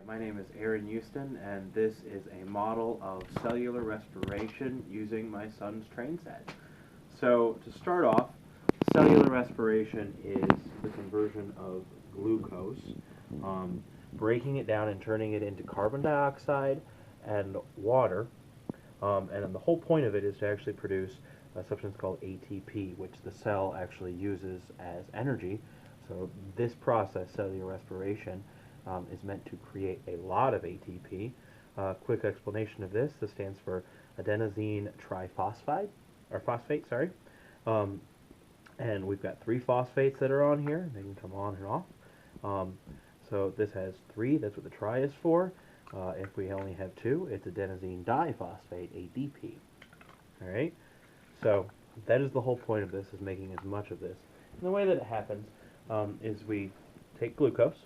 My name is Aaron Houston, and this is a model of cellular respiration using my son's train set. So, to start off, cellular respiration is the conversion of glucose, breaking it down and turning it into carbon dioxide and water. And then the whole point of it is to actually produce a substance called ATP, which the cell actually uses as energy. So this process, cellular respiration, is meant to create a lot of ATP. Quick explanation of this. This stands for adenosine triphosphide, or phosphate, sorry. And we've got 3 phosphates that are on here. They can come on and off. So this has 3. That's what the tri is for. If we only have 2, it's adenosine diphosphate, ADP. All right. So that is the whole point of this, is making as much of this. And the way that it happens is we take glucose.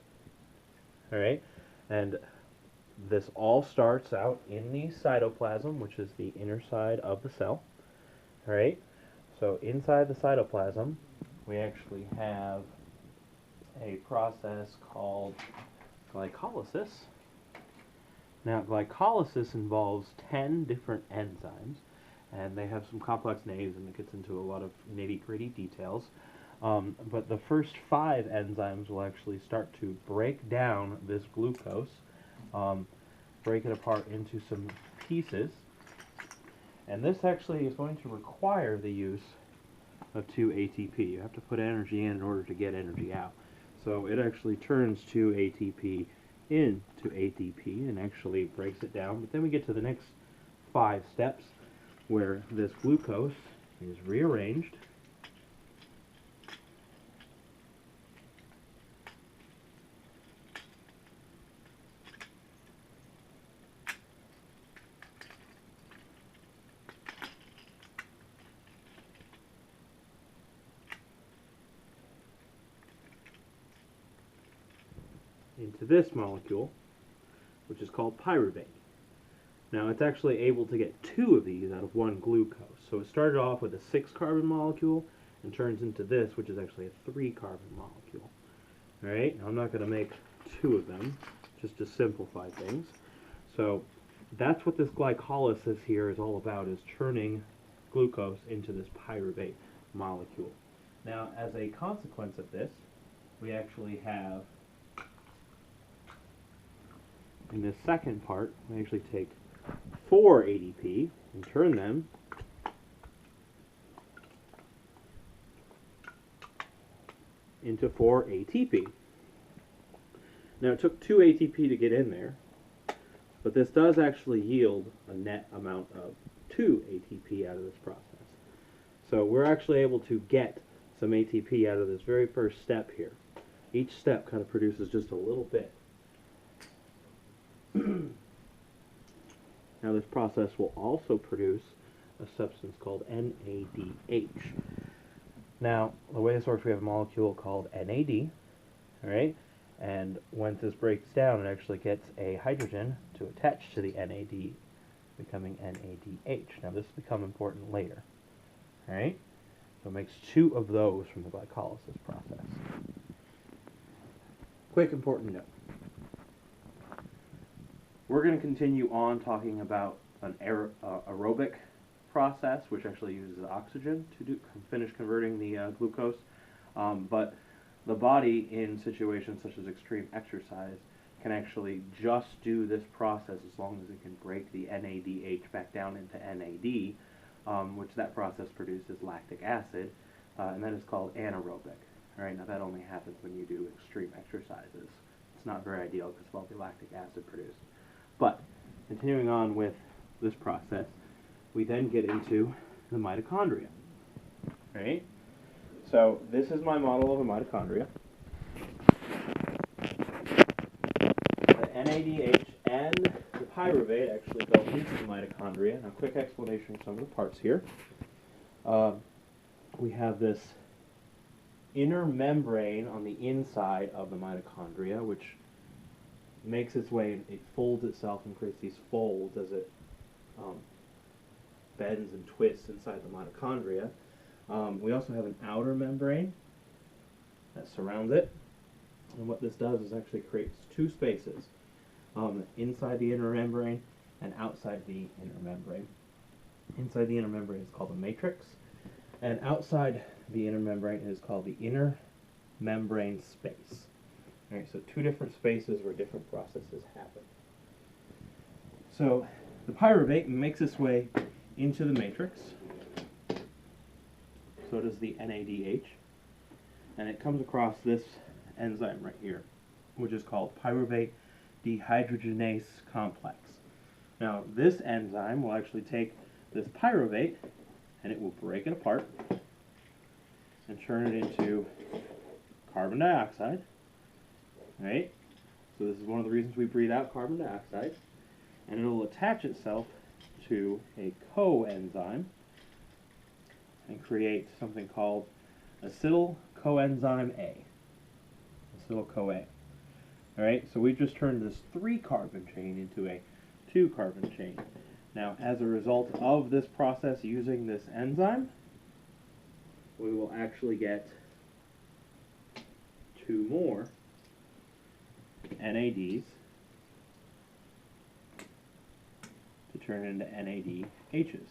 All right, and this all starts out in the cytoplasm, which is the inner side of the cell. All right, so inside the cytoplasm, we actually have a process called glycolysis. Now, glycolysis involves 10 different enzymes, and they have some complex names, and it gets into a lot of nitty-gritty details. But the first 5 enzymes will actually start to break down this glucose, break it apart into some pieces, and this actually is going to require the use of 2 ATP. You have to put energy in order to get energy out. So it actually turns 2 ATP into ATP and actually breaks it down. But then we get to the next 5 steps where this glucose is rearranged into this molecule, which is called pyruvate. Now, it's actually able to get 2 of these out of 1 glucose. So it started off with a 6-carbon molecule and turns into this, which is actually a 3-carbon molecule. All right, now I'm not going to make 2 of them, just to simplify things. So that's what this glycolysis here is all about, is turning glucose into this pyruvate molecule. Now, as a consequence of this, we actually have, in this second part, we actually take 4 ADP and turn them into 4 ATP. Now, it took 2 ATP to get in there, but this does actually yield a net amount of 2 ATP out of this process. So we're actually able to get some ATP out of this very first step here. Each step kind of produces just a little bit. Now, this process will also produce a substance called NADH. Now, the way this works, we have a molecule called NAD, all right? And once this breaks down, it actually gets a hydrogen to attach to the NAD, becoming NADH. Now, this will become important later, all right? So it makes 2 of those from the glycolysis process. Quick important note. We're going to continue on talking about an aerobic process, which actually uses oxygen to finish converting the glucose. But the body, in situations such as extreme exercise, can actually just do this process as long as it can break the NADH back down into NAD, which that process produces lactic acid, and that is called anaerobic. All right, now that only happens when you do extreme exercises. It's not very ideal because of all the lactic acid produced. But continuing on with this process, we then get into the mitochondria. Right? So this is my model of a mitochondria. The NADH and the pyruvate actually go into the mitochondria. Now, quick explanation of some of the parts here. We have this inner membrane on the inside of the mitochondria, which makes its way, it folds itself and creates these folds as it bends and twists inside the mitochondria. We also have an outer membrane that surrounds it, and what this does is actually creates 2 spaces. inside the inner membrane and outside the inner membrane. Inside the inner membrane is called the matrix, and outside the inner membrane is called the inner membrane space. All right, so two different spaces where different processes happen. So the pyruvate makes its way into the matrix. So does the NADH, and it comes across this enzyme right here, which is called pyruvate dehydrogenase complex. Now, this enzyme will actually take this pyruvate and it will break it apart and turn it into carbon dioxide. Right? So this is one of the reasons we breathe out carbon dioxide. And it will attach itself to a coenzyme and create something called acetyl coenzyme A. Acetyl CoA. Alright, so we just turned this 3-carbon chain into a 2-carbon chain. Now, as a result of this process using this enzyme, we will actually get 2 more NADs to turn into NADHs.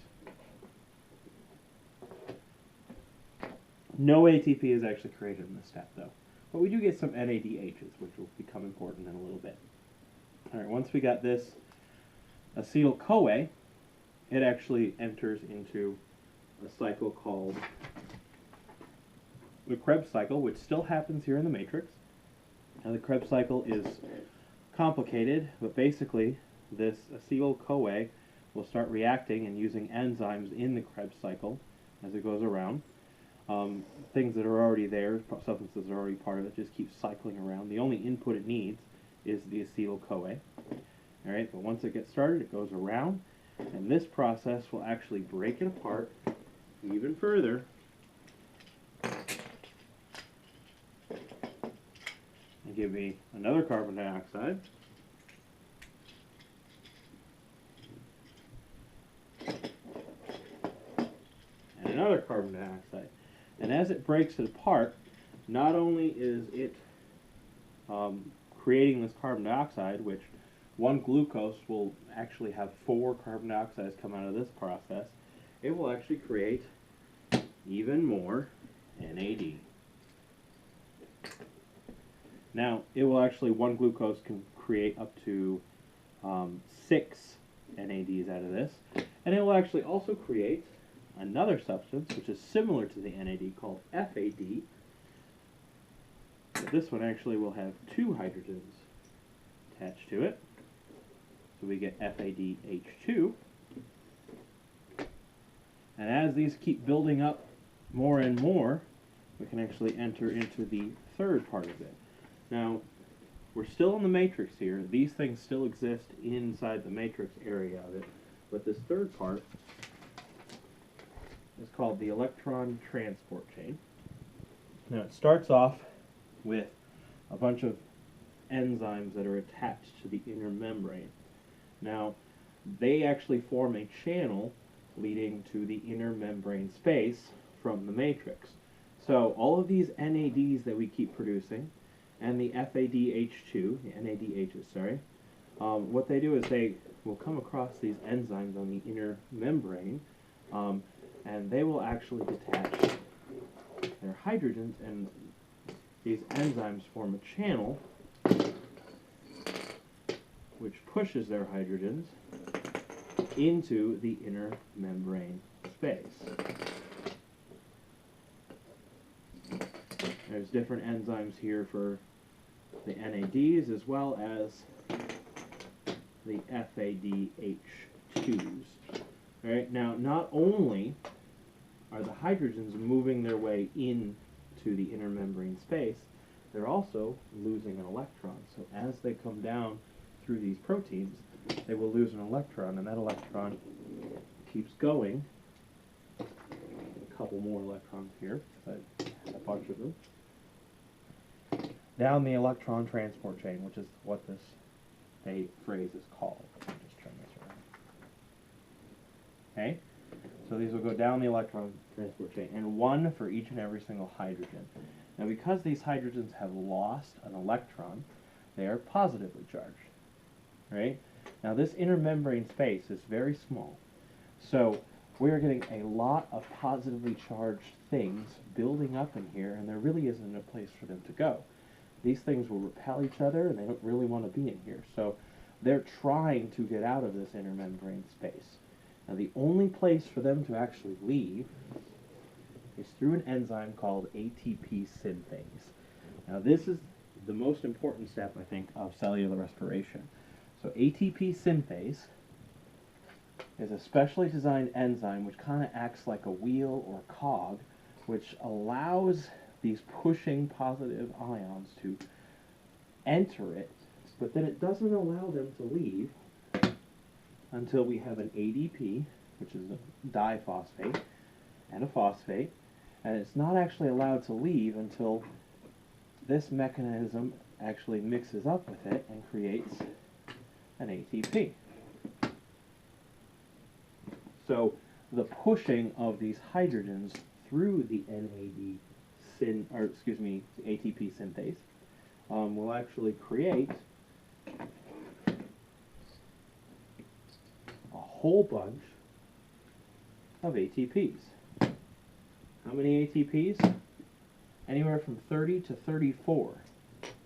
No ATP is actually created in this step, though. But we do get some NADHs, which will become important in a little bit. All right, once we got this acetyl-CoA, it actually enters into a cycle called the Krebs cycle, which still happens here in the matrix. Now, the Krebs cycle is complicated, but basically this acetyl-CoA will start reacting and using enzymes in the Krebs cycle as it goes around. Things that are already there, substances that are already part of it, just keep cycling around. The only input it needs is the acetyl-CoA. All right, but once it gets started, it goes around, and this process will actually break it apart even further and give me another carbon dioxide. And another carbon dioxide. And as it breaks it apart, not only is it creating this carbon dioxide, which one glucose will actually have 4 carbon dioxides come out of this process, it will actually create even more NAD. Now, it will actually, one glucose can create up to 6 NADs out of this, and it will actually also create another substance which is similar to the NAD called FAD. But this one actually will have 2 hydrogens attached to it. So we get FADH2. And as these keep building up more and more, we can actually enter into the third part of it. Now, we're still in the matrix here. These things still exist inside the matrix area of it. But this third part is called the electron transport chain. Now, it starts off with a bunch of enzymes that are attached to the inner membrane. Now, they actually form a channel leading to the inner membrane space from the matrix. So all of these NADs that we keep producing, and the FADH2, the NADHs, sorry, what they do is they will come across these enzymes on the inner membrane, and they will actually detach their hydrogens, and these enzymes form a channel which pushes their hydrogens into the inner membrane space. There's different enzymes here for the NADs as well as the FADH2s. All right, now not only are the hydrogens moving their way into the inner membrane space, they're also losing an electron. So as they come down through these proteins, they will lose an electron, and that electron keeps going. A couple more electrons here, because I had a bunch of them. Down the electron transport chain, which is what this phrase is called. Let me just turn this around. Okay? So these will go down the electron transport chain, and 1 for each and every single hydrogen. Now, because these hydrogens have lost an electron, they are positively charged. right? Now this intermembrane space is very small, so we're getting a lot of positively charged things building up in here, and there really isn't a place for them to go. These things will repel each other, and they don't really want to be in here, so they're trying to get out of this intermembrane space. Now the only place for them to actually leave is through an enzyme called ATP synthase. Now this is the most important step, I think, of cellular respiration. So ATP synthase is a specially designed enzyme which kind of acts like a wheel or cog, which allows these pushing positive ions to enter it, but then it doesn't allow them to leave until we have an ADP, which is a diphosphate, and a phosphate, and it's not actually allowed to leave until this mechanism actually mixes up with it and creates an ATP. So the pushing of these hydrogens through the ATP synthase will actually create a whole bunch of ATPs. How many ATPs? Anywhere from 30 to 34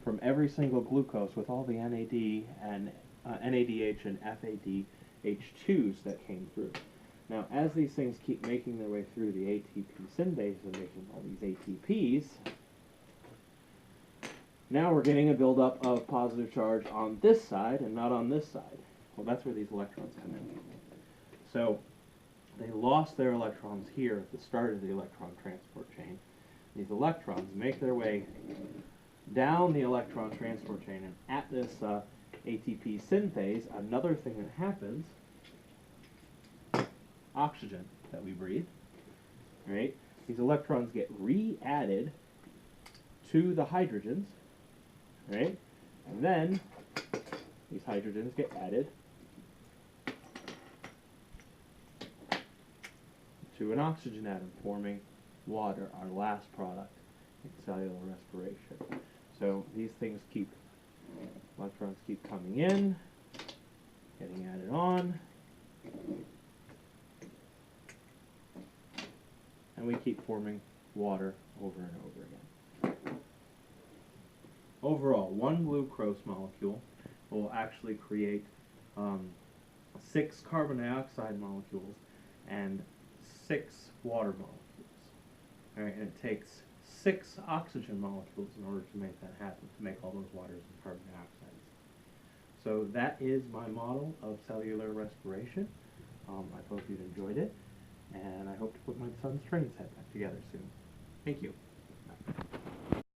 from every single glucose with all the NAD and NADH and FADH2s that came through. Now, as these things keep making their way through the ATP synthase and making all these ATPs, now we're getting a buildup of positive charge on this side and not on this side. Well, that's where these electrons come in. So they lost their electrons here at the start of the electron transport chain. These electrons make their way down the electron transport chain, and at this ATP synthase, another thing that happens, oxygen that we breathe, right? These electrons get re-added to the hydrogens, right? And then these hydrogens get added to an oxygen atom, forming water, our last product in cellular respiration. So these things electrons keep coming in, getting added on, and we keep forming water over and over again. Overall, one glucose molecule will actually create 6 carbon dioxide molecules and 6 water molecules. All right, and it takes 6 oxygen molecules in order to make that happen, to make all those waters and carbon dioxides. So that is my model of cellular respiration. I hope you've enjoyed it, and I hope to put my son's train set back together soon. Thank you.